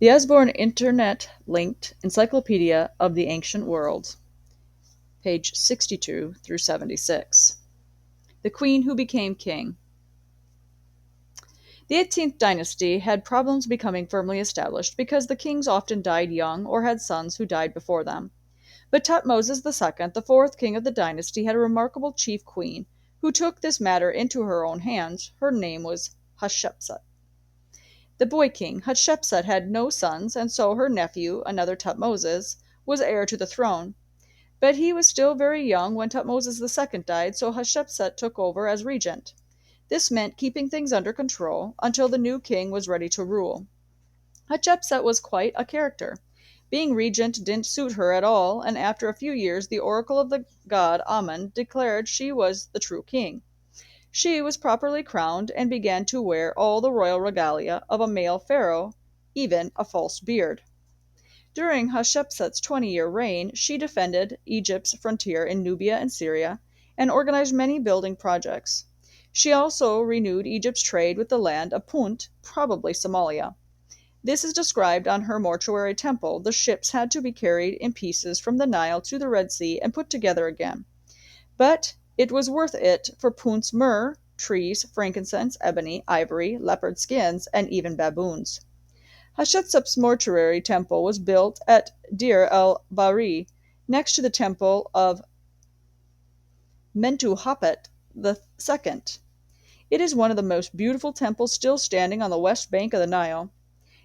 The Osborne Internet-linked Encyclopedia of the Ancient World, page 62 through 76. The Queen Who Became King. The 18th dynasty had problems becoming firmly established because the kings often died young or had sons who died before them. But Tutmosis II, the fourth king of the dynasty, had a remarkable chief queen who took this matter into her own hands. Her name was Hatshepsut. The boy king, Hatshepsut, had no sons, and so her nephew, another Tutmosis, was heir to the throne. But he was still very young when Tutmosis II died, so Hatshepsut took over as regent. This meant keeping things under control until the new king was ready to rule. Hatshepsut was quite a character. Being regent didn't suit her at all, and after a few years the oracle of the god Amun declared she was the true king. She was properly crowned and began to wear all the royal regalia of a male pharaoh, even a false beard. During Hatshepsut's 20-year reign, she defended Egypt's frontier in Nubia and Syria and organized many building projects. She also renewed Egypt's trade with the land of Punt, probably Somalia. This is described on her mortuary temple. The ships had to be carried in pieces from the Nile to the Red Sea and put together again. But it was worth it for Punt's myrrh, trees, frankincense, ebony, ivory, leopard skins, and even baboons. Hatshepsut's mortuary temple was built at Deir el-Bahri, next to the temple of Mentuhotep II. It is one of the most beautiful temples still standing on the west bank of the Nile.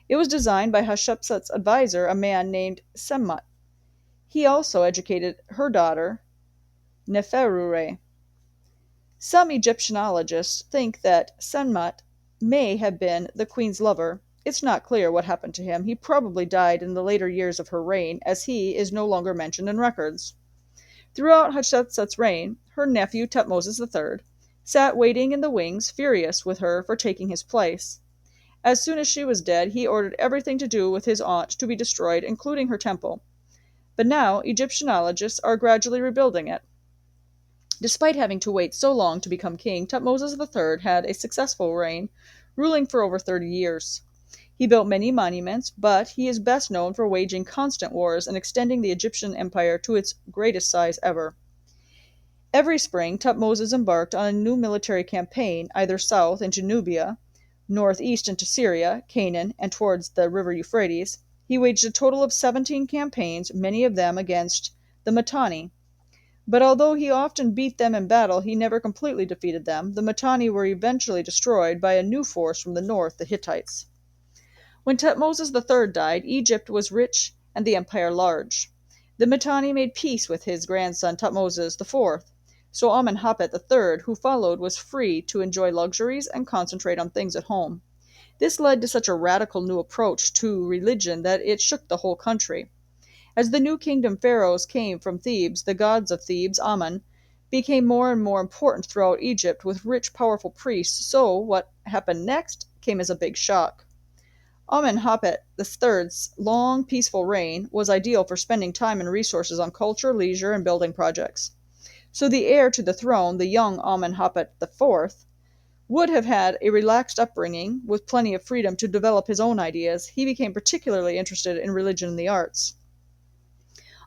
It was designed by Hatshepsut's advisor, a man named Semnut. He also educated her daughter, Neferure. Some Egyptologists think that Semnut may have been the queen's lover. It's not clear what happened to him. He probably died in the later years of her reign, as he is no longer mentioned in records. Throughout Hatshepsut's reign, her nephew Tutmosis III sat waiting in the wings, furious with her for taking his place. As soon as she was dead, he ordered everything to do with his aunt to be destroyed, including her temple. But now Egyptologists are gradually rebuilding it. Despite having to wait so long to become king, Tutmosis III had a successful reign, ruling for over 30 years. He built many monuments, but he is best known for waging constant wars and extending the Egyptian empire to its greatest size ever. Every spring, Tutmosis embarked on a new military campaign, either south into Nubia, northeast into Syria, Canaan, and towards the river Euphrates. He waged a total of 17 campaigns, many of them against the Mitanni. But although he often beat them in battle, he never completely defeated them. The Mitanni were eventually destroyed by a new force from the north, the Hittites. When Tutmosis III died, Egypt was rich and the empire large. The Mitanni made peace with his grandson Tutmosis IV, so Amenhotep III, who followed, was free to enjoy luxuries and concentrate on things at home. This led to such a radical new approach to religion that it shook the whole country. As the new kingdom pharaohs came from Thebes, the gods of Thebes, Amun, became more and more important throughout Egypt with rich, powerful priests, so what happened next came as a big shock. Amenhotep III's long, peaceful reign was ideal for spending time and resources on culture, leisure, and building projects. So the heir to the throne, the young Amenhotep IV, would have had a relaxed upbringing with plenty of freedom to develop his own ideas. He became particularly interested in religion and the arts.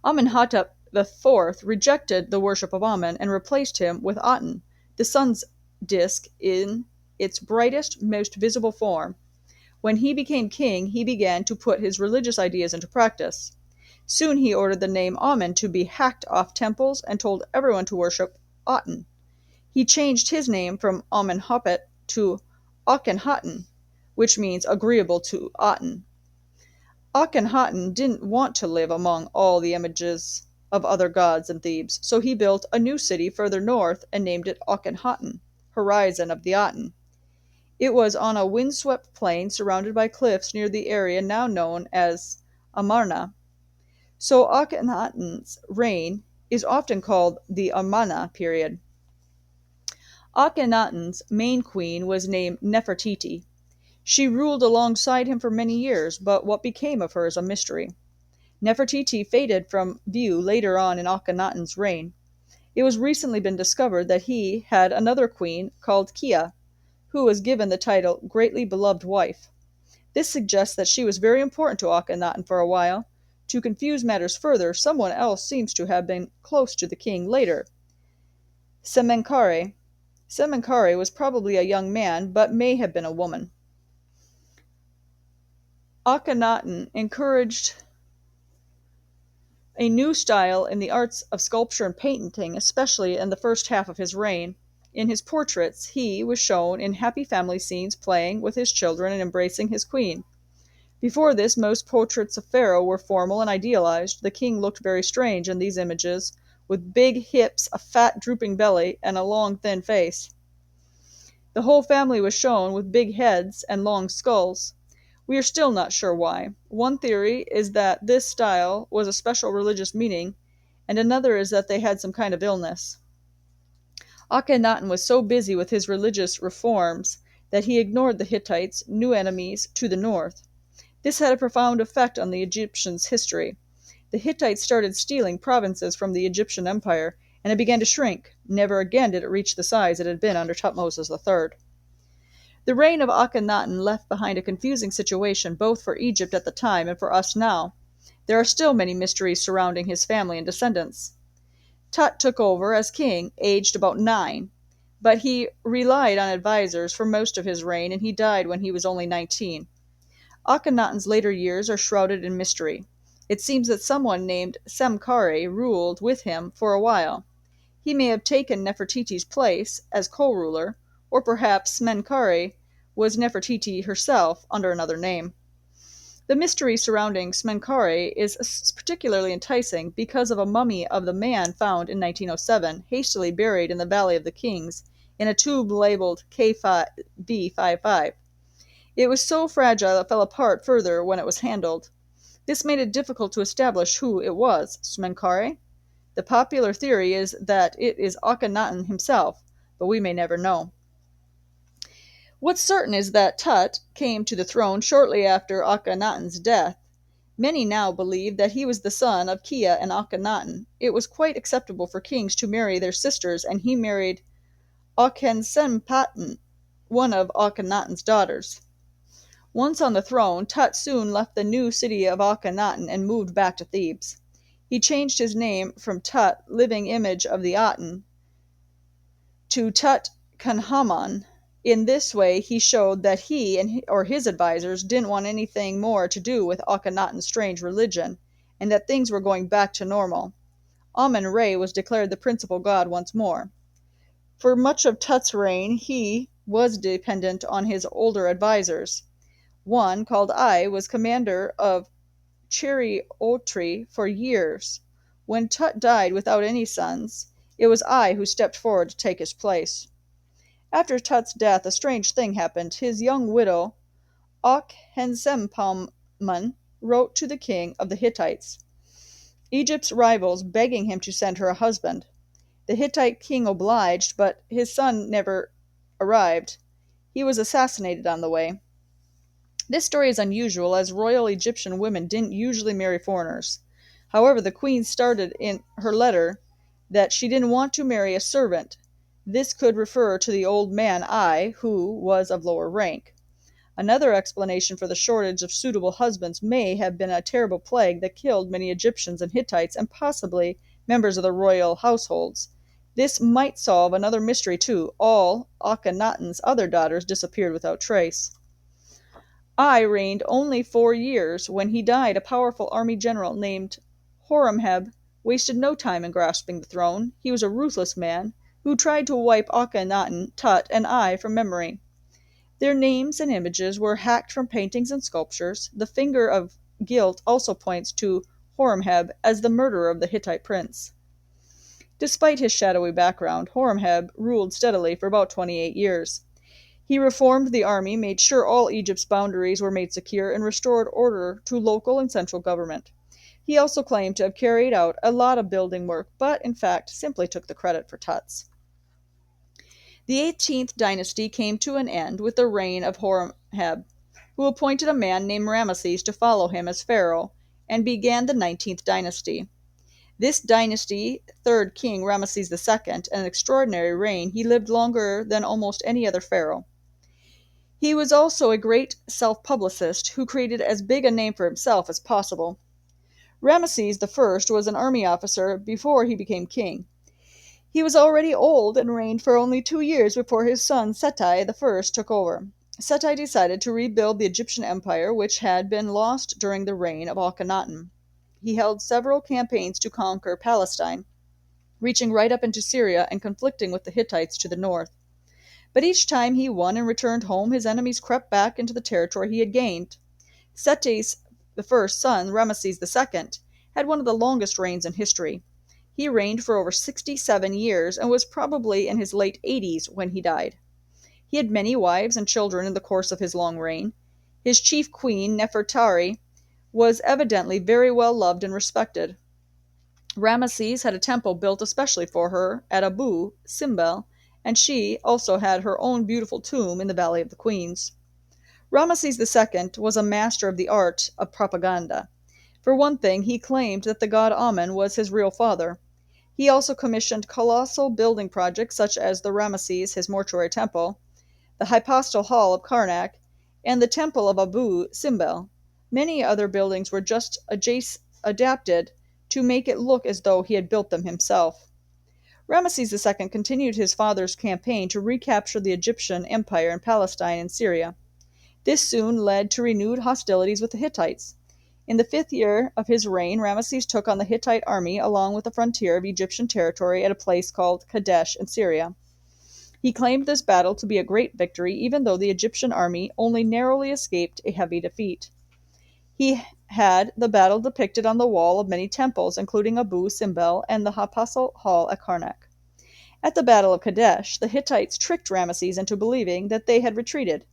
Amenhotep IV rejected the worship of Amun and replaced him with Aten, the sun's disk in its brightest, most visible form. When he became king, he began to put his religious ideas into practice. Soon he ordered the name Amun to be hacked off temples and told everyone to worship Aten. He changed his name from Amenhotep to Akhenaten, which means agreeable to Aten. Akhenaten didn't want to live among all the images of other gods in Thebes, so he built a new city further north and named it Akhenaten, horizon of the Aten. It was on a windswept plain surrounded by cliffs near the area now known as Amarna. So Akhenaten's reign is often called the Amarna period. Akhenaten's main queen was named Nefertiti. She ruled alongside him for many years, but what became of her is a mystery. Nefertiti faded from view later on in Akhenaten's reign. It was recently been discovered that he had another queen called Kia, who was given the title Greatly Beloved Wife. This suggests that she was very important to Akhenaten for a while. To confuse matters further, someone else seems to have been close to the king later. Semenkare. Semenkare was probably a young man, but may have been a woman. Akhenaten encouraged a new style in the arts of sculpture and painting, especially in the first half of his reign. In his portraits, he was shown in happy family scenes playing with his children and embracing his queen. Before this, most portraits of Pharaoh were formal and idealized. The king looked very strange in these images, with big hips, a fat, drooping belly, and a long, thin face. The whole family was shown with big heads and long skulls. We are still not sure why. One theory is that this style was a special religious meaning, and another is that they had some kind of illness. Akhenaten was so busy with his religious reforms that he ignored the Hittites, new enemies to the north. This had a profound effect on the Egyptians' history. The Hittites started stealing provinces from the Egyptian Empire, and it began to shrink. Never again did it reach the size it had been under Thutmose III. The reign of Akhenaten left behind a confusing situation both for Egypt at the time and for us now. There are still many mysteries surrounding his family and descendants. Tut took over as king, aged about 9, but he relied on advisors for most of his reign, and he died when he was only 19. Akhenaten's later years are shrouded in mystery. It seems that someone named Semkare ruled with him for a while. He may have taken Nefertiti's place as co-ruler, or perhaps Smenkare was Nefertiti herself under another name. The mystery surrounding Smenkare is particularly enticing because of a mummy of the man found in 1907, hastily buried in the Valley of the Kings, in a tomb labeled KV55. It was so fragile it fell apart further when it was handled. This made it difficult to establish who it was. Smenkare? The popular theory is that it is Akhenaten himself, but we may never know. What's certain is that Tut came to the throne shortly after Akhenaten's death. Many now believe that he was the son of Kia and Akhenaten. It was quite acceptable for kings to marry their sisters, and he married Akhensenpaten, one of Akhenaten's daughters. Once on the throne, Tut soon left the new city of Akhenaten and moved back to Thebes. He changed his name from Tut, living image of the Aten, to Tut Khanhaman. In this way, he showed that he or his advisors didn't want anything more to do with Akhenaten's strange religion, and that things were going back to normal. Amun-Re was declared the principal god once more. For much of Tut's reign, he was dependent on his older advisors. One, called I, was commander of Cheriotri for years. When Tut died without any sons, it was I who stepped forward to take his place. After Tut's death, a strange thing happened. His young widow, Akhensempalman, wrote to the king of the Hittites, Egypt's rivals, begging him to send her a husband. The Hittite king obliged, but his son never arrived. He was assassinated on the way. This story is unusual, as royal Egyptian women didn't usually marry foreigners. However, the queen started in her letter that she didn't want to marry a servant. This could refer to the old man I, who was of lower rank. Another explanation for the shortage of suitable husbands may have been a terrible plague that killed many Egyptians and Hittites and possibly members of the royal households. This might solve another mystery too. All Akhenaten's other daughters disappeared without trace. I reigned only 4 years. When he died, a powerful army general named Horemheb wasted no time in grasping the throne. He was a ruthless man who tried to wipe Akhenaten, Tut, and I from memory. Their names and images were hacked from paintings and sculptures. The finger of guilt also points to Horemheb as the murderer of the Hittite prince. Despite his shadowy background, Horemheb ruled steadily for about 28 years. He reformed the army, made sure all Egypt's boundaries were made secure, and restored order to local and central government. He also claimed to have carried out a lot of building work, but in fact simply took the credit for Tut's. The 18th dynasty came to an end with the reign of Horemheb, who appointed a man named Ramesses to follow him as pharaoh, and began the 19th dynasty. This dynasty, third king Ramesses II, an extraordinary reign. He lived longer than almost any other pharaoh. He was also a great self-publicist who created as big a name for himself as possible. Ramesses I was an army officer before he became king. He was already old and reigned for only 2 years before his son Seti I took over. Seti decided to rebuild the Egyptian empire, which had been lost during the reign of Akhenaten. He held several campaigns to conquer Palestine, reaching right up into Syria and conflicting with the Hittites to the north. But each time he won and returned home, his enemies crept back into the territory he had gained. Seti's the first son, Ramesses II, had one of the longest reigns in history. He reigned for over 67 years and was probably in his late 80s when he died. He had many wives and children in the course of his long reign. His chief queen, Nefertari, was evidently very well loved and respected. Ramesses had a temple built especially for her at Abu Simbel, and she also had her own beautiful tomb in the Valley of the Queens. Ramesses II was a master of the art of propaganda. For one thing, he claimed that the god Amun was his real father. He also commissioned colossal building projects such as the Ramesses, his mortuary temple, the Hypostyle Hall of Karnak, and the Temple of Abu Simbel. Many other buildings were just adapted to make it look as though he had built them himself. Ramesses II continued his father's campaign to recapture the Egyptian empire in Palestine and Syria. This soon led to renewed hostilities with the Hittites. In the 5th year of his reign, Ramesses took on the Hittite army along with the frontier of Egyptian territory at a place called Kadesh in Syria. He claimed this battle to be a great victory, even though the Egyptian army only narrowly escaped a heavy defeat. He had the battle depicted on the wall of many temples, including Abu Simbel and the Hypostyle Hall at Karnak. At the Battle of Kadesh, the Hittites tricked Ramesses into believing that they had retreated.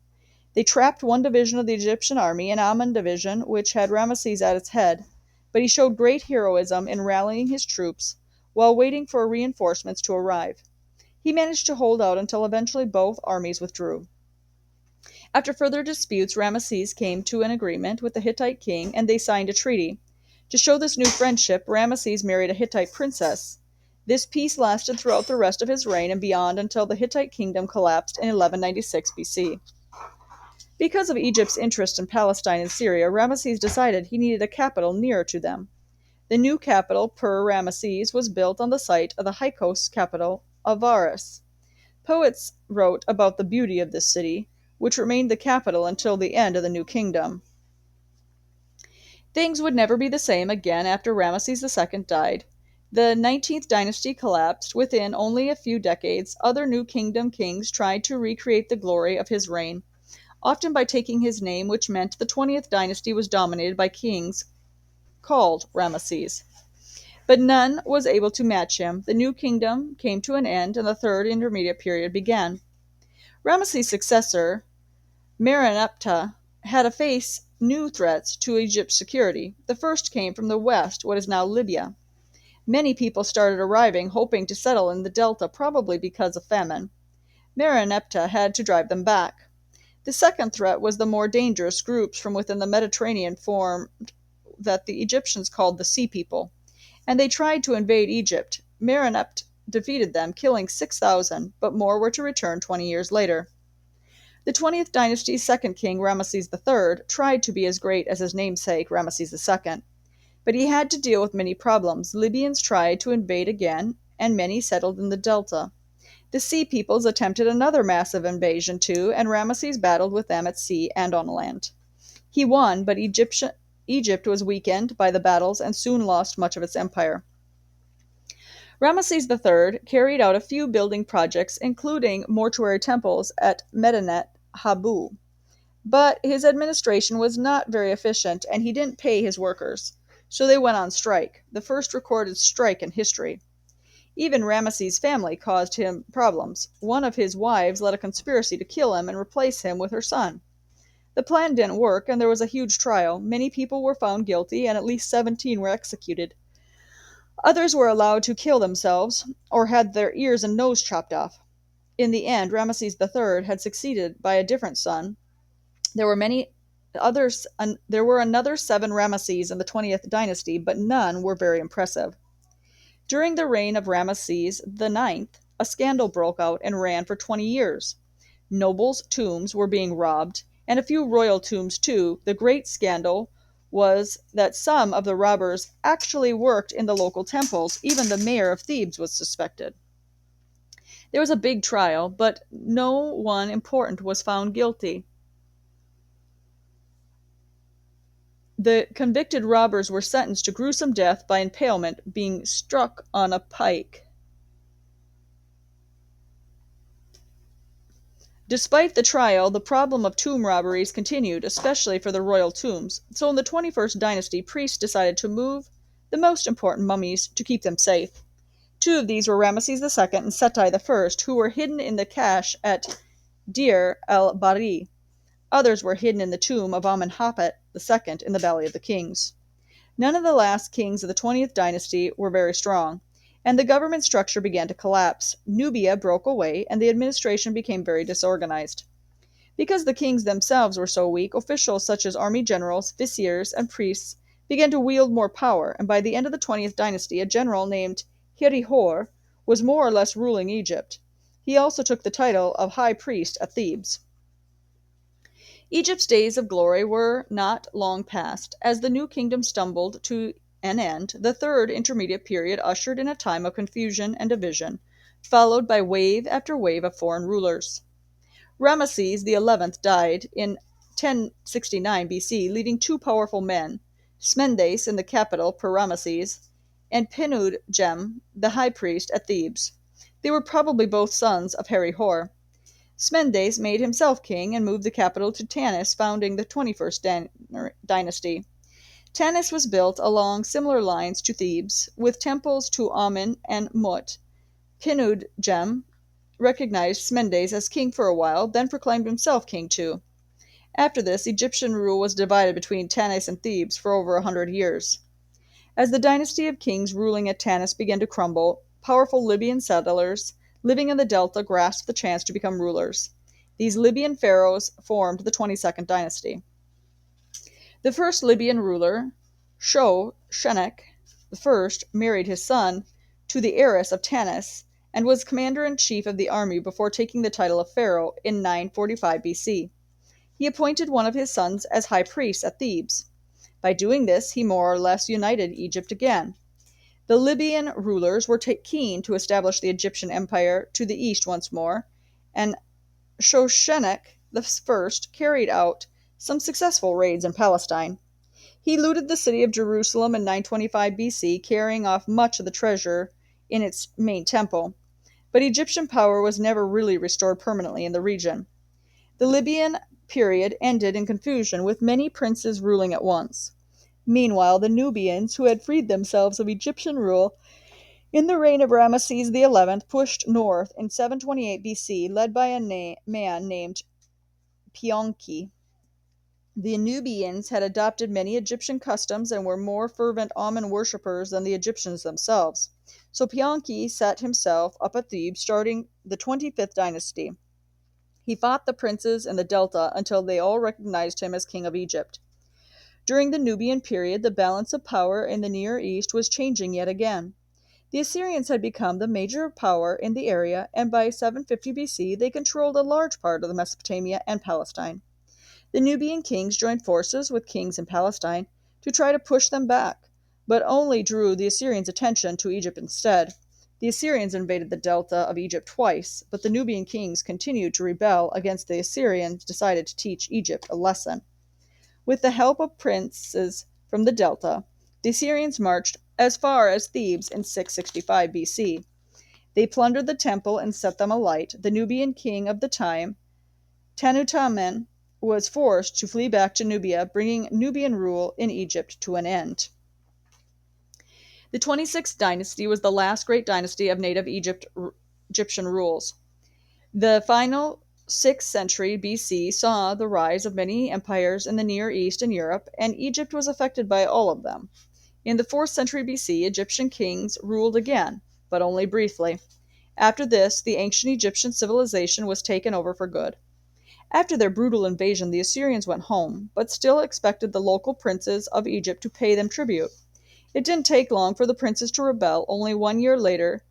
They trapped one division of the Egyptian army, an Amun division, which had Ramesses at its head, but he showed great heroism in rallying his troops while waiting for reinforcements to arrive. He managed to hold out until eventually both armies withdrew. After further disputes, Ramesses came to an agreement with the Hittite king, and they signed a treaty. To show this new friendship, Ramesses married a Hittite princess. This peace lasted throughout the rest of his reign and beyond until the Hittite kingdom collapsed in 1196 BC. Because of Egypt's interest in Palestine and Syria, Ramesses decided he needed a capital nearer to them. The new capital, Per-Ramesses, was built on the site of the Hyksos capital of Avaris. Poets wrote about the beauty of this city, which remained the capital until the end of the New Kingdom. Things would never be the same again after Ramesses II died. The 19th dynasty collapsed. Within only a few decades, other New Kingdom kings tried to recreate the glory of his reign, often by taking his name, which meant the 20th dynasty was dominated by kings called Ramesses. But none was able to match him. The New Kingdom came to an end, and the third intermediate period began. Ramesses' successor, Mereneptah, had to face new threats to Egypt's security. The first came from the west, what is now Libya. Many people started arriving, hoping to settle in the delta, probably because of famine. Mereneptah had to drive them back. The second threat was the more dangerous groups from within the Mediterranean formed that the Egyptians called the Sea People, and they tried to invade Egypt. Mereneptah defeated them, killing 6,000, but more were to return 20 years later. The 20th dynasty's second king, Ramesses III, tried to be as great as his namesake, Ramesses II, but he had to deal with many problems. Libyans tried to invade again, and many settled in the delta. The Sea Peoples attempted another massive invasion too, and Ramesses battled with them at sea and on land. He won, but Egypt was weakened by the battles and soon lost much of its empire. Ramesses III carried out a few building projects, including mortuary temples at Medinet Habu. But his administration was not very efficient, and he didn't pay his workers, so they went on strike, the first recorded strike in history. Even Ramesses' family caused him problems. One of his wives led a conspiracy to kill him and replace him with her son. The plan didn't work, and there was a huge trial. Many people were found guilty, and at least 17 were executed. Others were allowed to kill themselves or had their ears and nose chopped off. In the end, Ramesses III had succeeded by a different son. There were another 7 Ramesses in the 20th dynasty, but none were very impressive. During the reign of Ramesses IX, a scandal broke out and ran for 20 years. Nobles' tombs were being robbed, and a few royal tombs too. The great scandal was that some of the robbers actually worked in the local temples. Even the mayor of Thebes was suspected. There was a big trial, but no one important was found guilty. The convicted robbers were sentenced to gruesome death by impalement, being struck on a pike. Despite the trial, the problem of tomb robberies continued, especially for the royal tombs. So in the 21st dynasty, priests decided to move the most important mummies to keep them safe. Two of these were Ramesses II and Seti I, who were hidden in the cache at Deir el-Bahri. Others were hidden in the tomb of Amenhotep II in the Valley of the Kings. None of the last kings of the 20th dynasty were very strong, and the government structure began to collapse. Nubia broke away, and the administration became very disorganized. Because the kings themselves were so weak, officials such as army generals, viziers, and priests began to wield more power, and by the end of the 20th dynasty, a general named Herihor was more or less ruling Egypt. He also took the title of high priest at Thebes. Egypt's days of glory were not long past. As the new kingdom stumbled to an end, the third intermediate period ushered in a time of confusion and division, followed by wave after wave of foreign rulers. Ramesses XI died in 1069 BC, leaving two powerful men, Smendes in the capital Per-Ramesses, and Pinudjem, the high priest at Thebes. They were probably both sons of Herihor. Smendes made himself king and moved the capital to Tanis, founding the 21st dynasty. Tanis was built along similar lines to Thebes, with temples to Amun and Mut. Pinudjem recognized Smendes as king for a while, then proclaimed himself king too. After this, Egyptian rule was divided between Tanis and Thebes for over 100 years. As the dynasty of kings ruling at Tanis began to crumble, powerful Libyan settlers living in the delta grasped the chance to become rulers. These Libyan pharaohs formed the 22nd dynasty. The first Libyan ruler, Shoshenq I, married his son to the heiress of Tanis and was commander-in-chief of the army before taking the title of pharaoh in 945 BC. He appointed one of his sons as high priest at Thebes. By doing this, he more or less united Egypt again. The Libyan rulers were keen to establish the Egyptian empire to the east once more, and Shoshenq I carried out some successful raids in Palestine. He looted the city of Jerusalem in 925 BC, carrying off much of the treasure in its main temple. But Egyptian power was never really restored permanently in the region. The Libyan period ended in confusion, with many princes ruling at once. Meanwhile, the Nubians, who had freed themselves of Egyptian rule in the reign of Ramesses XI, pushed north in 728 BC, led by a man named Pianki. The Nubians had adopted many Egyptian customs and were more fervent Amun worshippers than the Egyptians themselves. So Pianki set himself up at Thebes, starting the 25th dynasty. He fought the princes in the Delta until they all recognized him as king of Egypt. During the Nubian period, the balance of power in the Near East was changing yet again. The Assyrians had become the major power in the area, and by 750 BC they controlled a large part of the Mesopotamia and Palestine. The Nubian kings joined forces with kings in Palestine to try to push them back, but only drew the Assyrians' attention to Egypt instead. The Assyrians invaded the delta of Egypt twice, but the Nubian kings continued to rebel against the Assyrians, decided to teach Egypt a lesson. With the help of princes from the delta, the Assyrians marched as far as Thebes in 665 BC. They plundered the temple and set them alight. The Nubian king of the time, Tanutamen, was forced to flee back to Nubia, bringing Nubian rule in Egypt to an end. The 26th dynasty was the last great dynasty of native Egyptian rules. The final 6th century BC saw the rise of many empires in the Near East and Europe, and Egypt was affected by all of them. In the 4th century BC, Egyptian kings ruled again, but only briefly. After this, the ancient Egyptian civilization was taken over for good. After their brutal invasion, the Assyrians went home, but still expected the local princes of Egypt to pay them tribute. It didn't take long for the princes to rebel. Only 1 year later,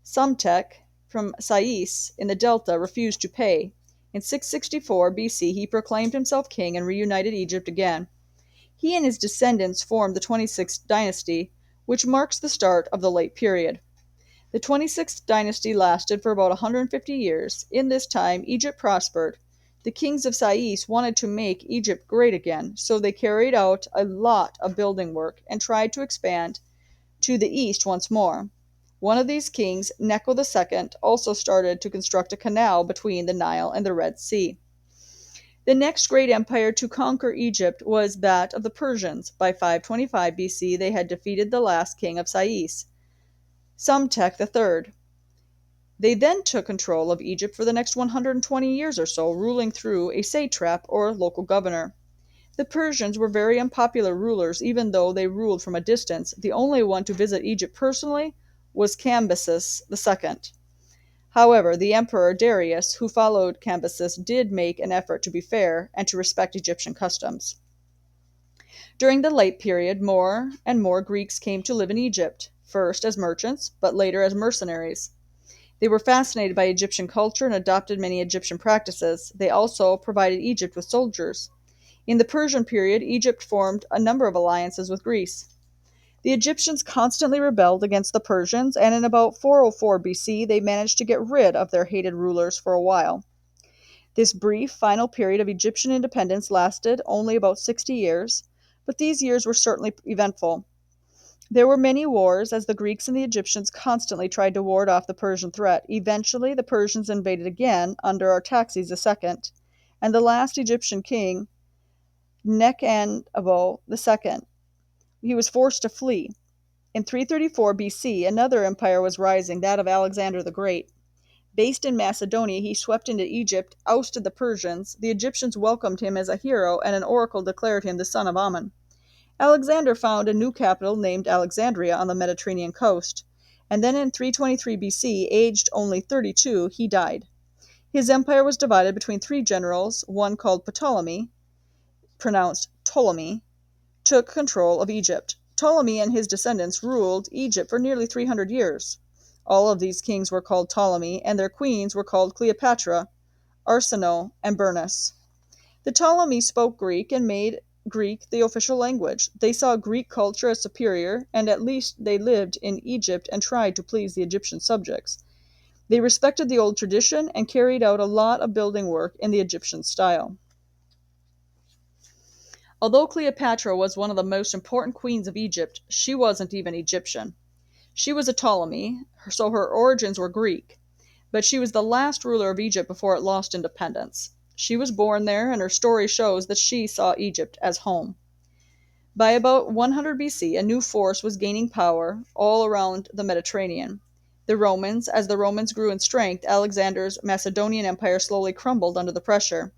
Psamtik from Sais in the delta refused to pay. In 664 BC, he proclaimed himself king and reunited Egypt again. He and his descendants formed the 26th dynasty, which marks the start of the late period. The 26th dynasty lasted for about 150 years. In this time, Egypt prospered. The kings of Sais wanted to make Egypt great again, so they carried out a lot of building work and tried to expand to the east once more. One of these kings, Necho II, also started to construct a canal between the Nile and the Red Sea. The next great empire to conquer Egypt was that of the Persians. By 525 BC, they had defeated the last king of Sais, Psamtik III. They then took control of Egypt for the next 120 years or so, ruling through a satrap or local governor. The Persians were very unpopular rulers, even though they ruled from a distance. The only one to visit Egypt personally was Cambyses II. However, the emperor Darius, who followed Cambyses, did make an effort to be fair and to respect Egyptian customs. During the late period, more and more Greeks came to live in Egypt, first as merchants, but later as mercenaries. They were fascinated by Egyptian culture and adopted many Egyptian practices. They also provided Egypt with soldiers. In the Persian period, Egypt formed a number of alliances with Greece. The Egyptians constantly rebelled against the Persians, and in about 404 BC, they managed to get rid of their hated rulers for a while. This brief final period of Egyptian independence lasted only about 60 years, but these years were certainly eventful. There were many wars, as the Greeks and the Egyptians constantly tried to ward off the Persian threat. Eventually, the Persians invaded again under Artaxerxes II, and the last Egyptian king, Nechanebo II. He was forced to flee. In 334 BC, another empire was rising, that of Alexander the Great. Based in Macedonia, he swept into Egypt, ousted the Persians. The Egyptians welcomed him as a hero, and an oracle declared him the son of Ammon. Alexander found a new capital named Alexandria on the Mediterranean coast, and then in 323 BC, aged only 32, he died. His empire was divided between three generals. One called Ptolemy, pronounced Ptolemy, took control of Egypt. Ptolemy and his descendants ruled Egypt for nearly 300 years. All of these kings were called Ptolemy, and their queens were called Cleopatra, Arsinoe, and Bernice. The Ptolemies spoke Greek and made Greek the official language. They saw Greek culture as superior, and at least they lived in Egypt and tried to please the Egyptian subjects. They respected the old tradition and carried out a lot of building work in the Egyptian style. Although Cleopatra was one of the most important queens of Egypt, she wasn't even Egyptian. She was a Ptolemy, so her origins were Greek, but she was the last ruler of Egypt before it lost independence. She was born there, and her story shows that she saw Egypt as home. By about 100 BC, a new force was gaining power all around the Mediterranean. The Romans. As the Romans grew in strength, Alexander's Macedonian empire slowly crumbled under the pressure.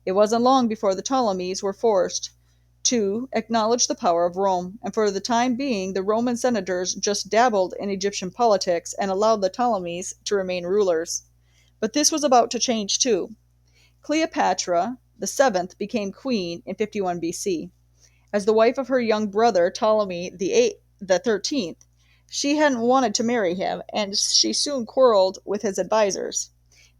It wasn't long before the Ptolemies were forced to acknowledge the power of Rome, and for the time being, the Roman senators just dabbled in Egyptian politics and allowed the Ptolemies to remain rulers. But this was about to change too. Cleopatra the seventh became queen in 51 BC. As the wife of her young brother Ptolemy the 13th, she hadn't wanted to marry him, and she soon quarreled with his advisors.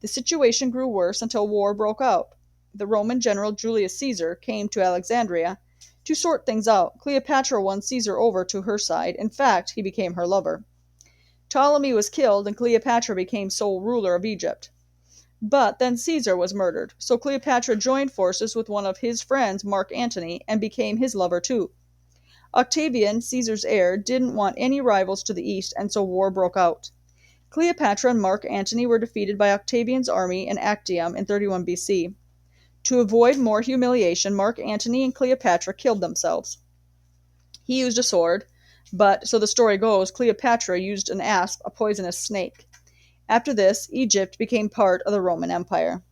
The situation grew worse until war broke out. The Roman general Julius Caesar came to Alexandria to sort things out. Cleopatra won Caesar over to her side. In fact, he became her lover. Ptolemy was killed, and Cleopatra became sole ruler of Egypt. But then Caesar was murdered, so Cleopatra joined forces with one of his friends, Mark Antony, and became his lover too. Octavian, Caesar's heir, didn't want any rivals to the east, and so war broke out. Cleopatra and Mark Antony were defeated by Octavian's army in Actium in 31 BC. To avoid more humiliation, Mark Antony and Cleopatra killed themselves. He used a sword, but, so the story goes, Cleopatra used an asp, a poisonous snake. After this, Egypt became part of the Roman Empire.